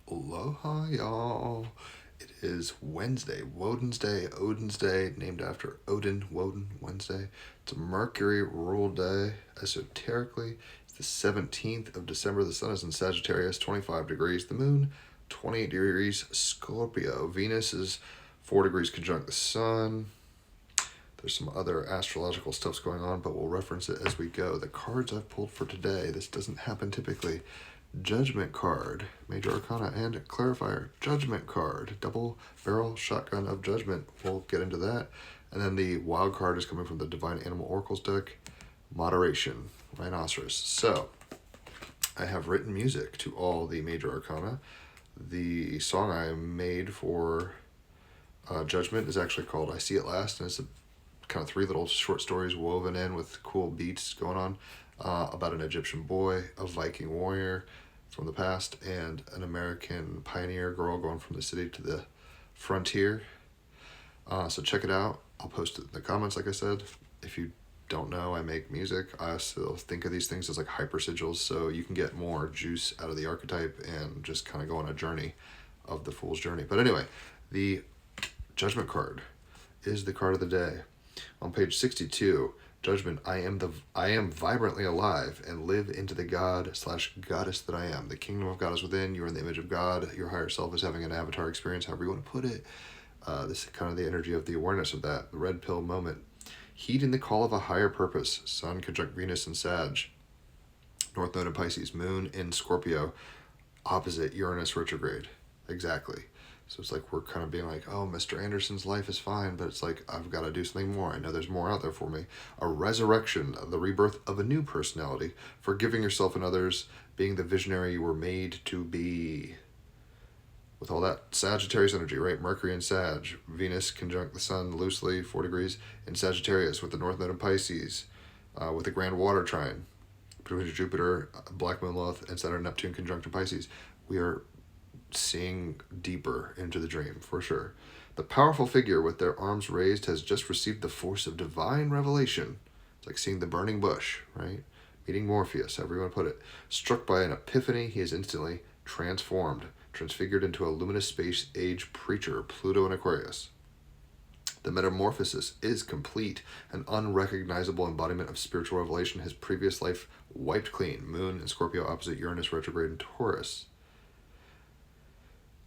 Aloha, y'all. It is Wednesday, Woden's Day, Odin's Day, named after Odin, Woden, Wednesday. It's a Mercury rule day. Esoterically, it's the 17th of December. The sun is in Sagittarius, 25 degrees. The moon, 28 degrees, Scorpio. Venus is 4 degrees conjunct the sun. There's some other astrological stuffs going on, but we'll reference it as we go. The cards I've pulled for today, this doesn't happen typically. Judgment card, Major Arcana, and Clarifier, Judgment card, double barrel shotgun of judgment. We'll get into that. And then the wild card is coming from the Divine Animal Oracles deck, Moderation, Rhinoceros. So, I have written music to all the Major Arcana. The song I made for Judgment is actually called I See It Last, and it's kind of 3 little short stories woven in with cool beats going on about an Egyptian boy, a Viking warrior from the past, and an American pioneer girl going from the city to the frontier. So check it out. I'll post it in the comments, like I said. If you don't know, I make music. I still think of these things as like hyper sigils, so you can get more juice out of the archetype and just kind of go on a journey of the Fool's Journey. But anyway, the Judgment card is the card of the day. On page 62, Judgment, I am vibrantly alive and live into the God/goddess that I am. The kingdom of God is within. You are in the image of God. Your higher self is having an avatar experience, however you want to put it. This is kind of the energy of the awareness of that. The red pill moment. Heeding the call of a higher purpose. Sun conjunct Venus in Sag. North Node in Pisces. Moon in Scorpio. Opposite Uranus retrograde. Exactly. So it's like we're kind of being like, oh, Mr. Anderson's life is fine, but it's like, I've got to do something more. I know there's more out there for me. A resurrection, the rebirth of a new personality, forgiving yourself and others, being the visionary you were made to be. With all that Sagittarius energy, right? Mercury in Sag, Venus conjunct the sun loosely, 4 degrees, in Sagittarius with the North Node in Pisces, with the Grand Water Trine between Jupiter, Black Moon Lilith, and Saturn Neptune conjunct in Pisces. We are seeing deeper into the dream, for sure. The powerful figure with their arms raised has just received the force of divine revelation. It's like seeing the burning bush, right? Meeting Morpheus, however you want to put it. Struck by an epiphany, he is instantly transformed, transfigured into a luminous space age preacher, Pluto in Aquarius. The metamorphosis is complete, an unrecognizable embodiment of spiritual revelation, his previous life wiped clean. Moon in Scorpio opposite Uranus retrograde in Taurus.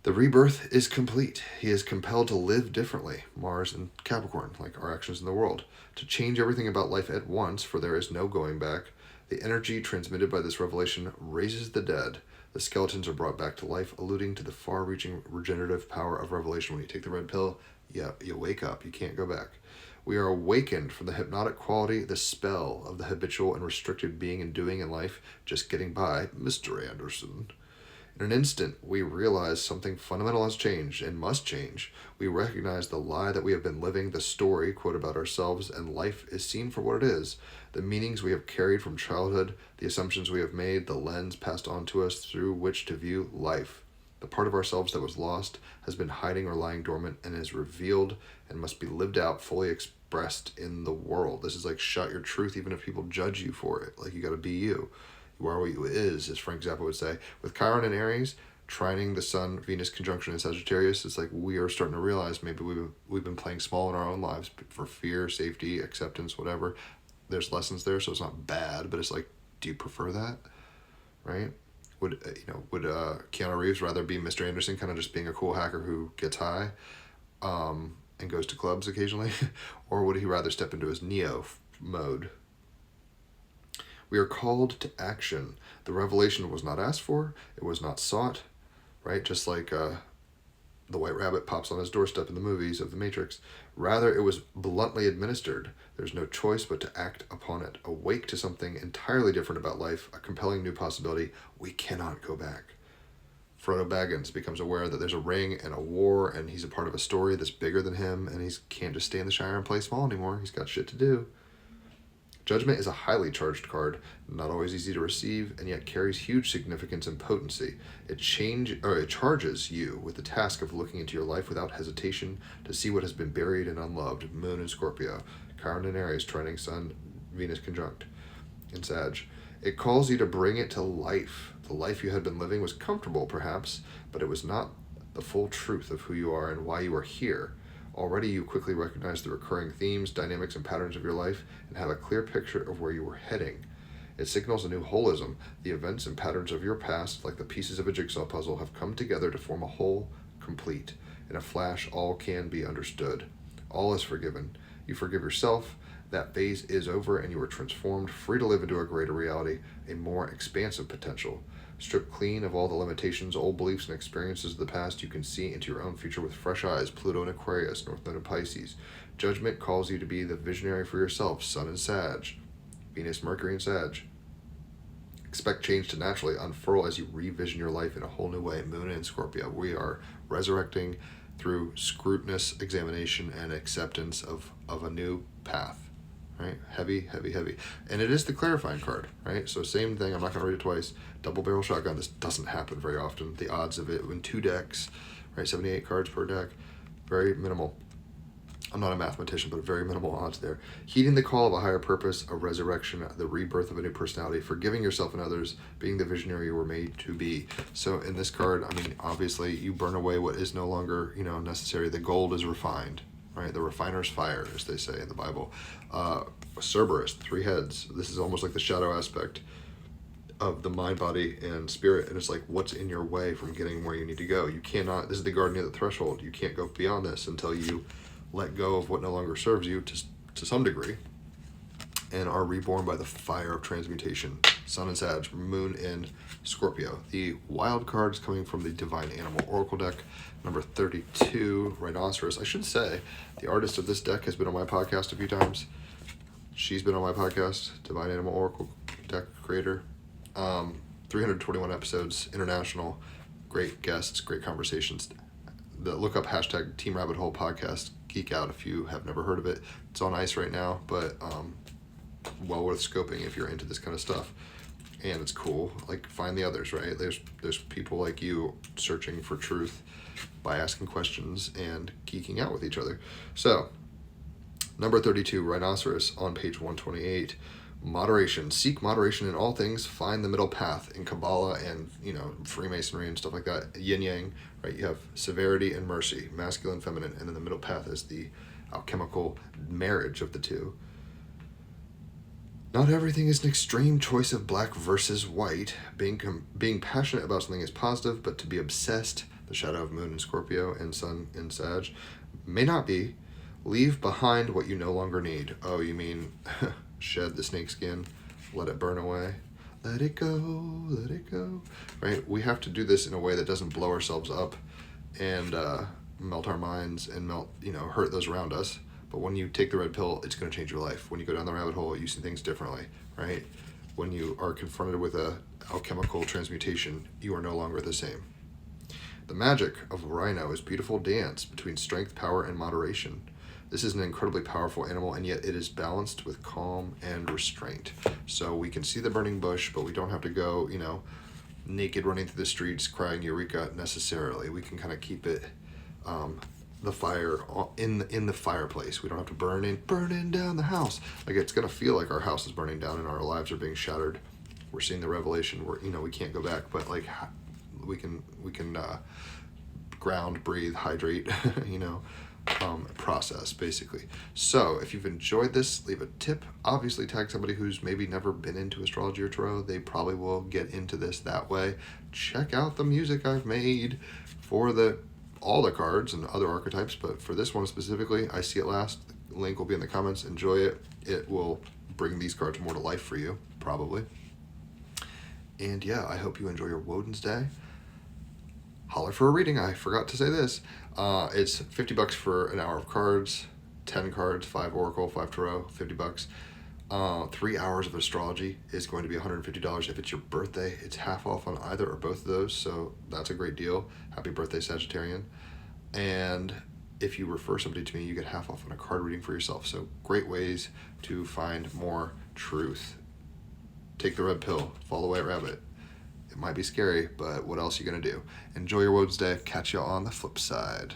The rebirth is complete. He is compelled to live differently, Mars and Capricorn, like our actions in the world, to change everything about life at once, for there is no going back. The energy transmitted by this revelation raises the dead. The skeletons are brought back to life, alluding to the far-reaching regenerative power of revelation. When you take the red pill, you wake up. You can't go back. We are awakened from the hypnotic quality, the spell of the habitual and restricted being and doing in life, just getting by, Mr. Anderson. In an instant, we realize something fundamental has changed and must change. We recognize the lie that we have been living, the story, quote, about ourselves, and life is seen for what it is. The meanings we have carried from childhood, the assumptions we have made, the lens passed on to us through which to view life. The part of ourselves that was lost has been hiding or lying dormant and is revealed and must be lived out, fully expressed in the world. This is like shout your truth even if people judge you for it. Like you gotta be you. You are what you is, as Frank Zappa would say. With Chiron and Aries, trining the Sun, Venus conjunction in Sagittarius, it's like we are starting to realize maybe we've been playing small in our own lives for fear, safety, acceptance, whatever. There's lessons there, so it's not bad, but it's like, do you prefer that, right? Would Keanu Reeves rather be Mr. Anderson, kind of just being a cool hacker who gets high, and goes to clubs occasionally, or would he rather step into his Neo mode? We are called to action. The revelation was not asked for. It was not sought, right? Just like the white rabbit pops on his doorstep in the movies of The Matrix. Rather, it was bluntly administered. There's no choice but to act upon it. Awake to something entirely different about life, a compelling new possibility. We cannot go back. Frodo Baggins becomes aware that there's a ring and a war, and he's a part of a story that's bigger than him, and he can't just stay in the Shire and play small anymore. He's got shit to do. Judgment is a highly charged card, not always easy to receive, and yet carries huge significance and potency. It charges you with the task of looking into your life without hesitation to see what has been buried and unloved. Moon in Scorpio, Chiron in Aries, trining Sun, Venus conjunct in Sag. It calls you to bring it to life. The life you had been living was comfortable, perhaps, but it was not the full truth of who you are and why you are here. Already you quickly recognize the recurring themes, dynamics, and patterns of your life and have a clear picture of where you were heading. It signals a new holism. The events and patterns of your past, like the pieces of a jigsaw puzzle, have come together to form a whole, complete. In a flash, all can be understood. All is forgiven. You forgive yourself. That phase is over and you are transformed, free to live into a greater reality, a more expansive potential. Stripped clean of all the limitations, old beliefs, and experiences of the past, you can see into your own future with fresh eyes. Pluto in Aquarius, North Node in Pisces. Judgment calls you to be the visionary for yourself. Sun in Sag. Venus, Mercury in Sag. Expect change to naturally unfurl as you revision your life in a whole new way. Moon in Scorpio. We are resurrecting through scrutinous examination and acceptance of a new path. Right? Heavy, heavy, heavy. And it is the clarifying card, right? So same thing, I'm not going to read it twice. Double barrel shotgun, this doesn't happen very often. The odds of it in 2 decks, right? 78 cards per deck, very minimal. I'm not a mathematician, but very minimal odds there. Heeding the call of a higher purpose, a resurrection, the rebirth of a new personality, forgiving yourself and others, being the visionary you were made to be. So in this card, I mean, obviously you burn away what is no longer, necessary. The gold is refined. Right, the refiner's fire, as they say in the Bible. Cerberus, 3 heads. This is almost like the shadow aspect of the mind, body, and spirit. And it's like, what's in your way from getting where you need to go? You cannot, this is the garden near the threshold. You can't go beyond this until you let go of what no longer serves you to some degree and are reborn by the fire of transmutation. Sun in Sag, Moon in Scorpio. The wild cards coming from the Divine Animal Oracle deck, number 32, Rhinoceros. I should say, the artist of this deck has been on my podcast a few times. She's been on my podcast, Divine Animal Oracle deck creator. 321 episodes, international, great guests, great conversations. Look up hashtag teamrabbithole podcast, geek out if you have never heard of it. It's on ice right now, but well worth scoping if you're into this kind of stuff. And it's cool. Like, find the others, right? There's people like you searching for truth by asking questions and geeking out with each other. So, number 32, Rhinoceros on page 128. Moderation. Seek moderation in all things. Find the middle path in Kabbalah and, Freemasonry and stuff like that. Yin Yang, right? You have severity and mercy, masculine, feminine, and then the middle path is the alchemical marriage of the two. Not everything is an extreme choice of black versus white. Being passionate about something is positive, but to be obsessed, the shadow of Moon in Scorpio and Sun in Sag, may not be. Leave behind what you no longer need. Oh, you mean shed the snakeskin, let it burn away. Let it go, let it go. Right? We have to do this in a way that doesn't blow ourselves up and melt our minds and hurt those around us. But when you take the red pill, it's going to change your life. When you go down the rabbit hole, you see things differently, right? When you are confronted with a alchemical transmutation, you are no longer the same. The magic of a rhino is beautiful dance between strength, power, and moderation. This is an incredibly powerful animal, and yet it is balanced with calm and restraint. So we can see the burning bush, but we don't have to go, naked running through the streets crying eureka necessarily. We can kind of keep it the fire in the fireplace. We don't have to burn down the house. Like, it's gonna feel like our house is burning down and our lives are being shattered. We're seeing the revelation where we can't go back, but like we can ground, breathe, hydrate, process basically. So if you've enjoyed this, leave a tip. Obviously tag somebody who's maybe never been into astrology or tarot. They probably will get into this that way. Check out the music I've made for all the cards and other archetypes, but for this one specifically, I See It Last. The link will be in the comments. Enjoy it. It will bring these cards more to life for you, probably. And yeah, I hope you enjoy your Woden's Day. Holler for a reading. I forgot to say this. It's $50 for an hour of cards, 10 cards, 5 Oracle, 5 Tarot, $50. 3 hours of astrology is going to be $150. If it's your birthday, it's half off on either or both of those, so that's a great deal. Happy birthday, Sagittarian. And if you refer somebody to me, you get half off on a card reading for yourself. So great ways to find more truth. Take the red pill, follow the white rabbit. It might be scary, but what else are you going to do? Enjoy your Woden's Day. Catch you on the flip side.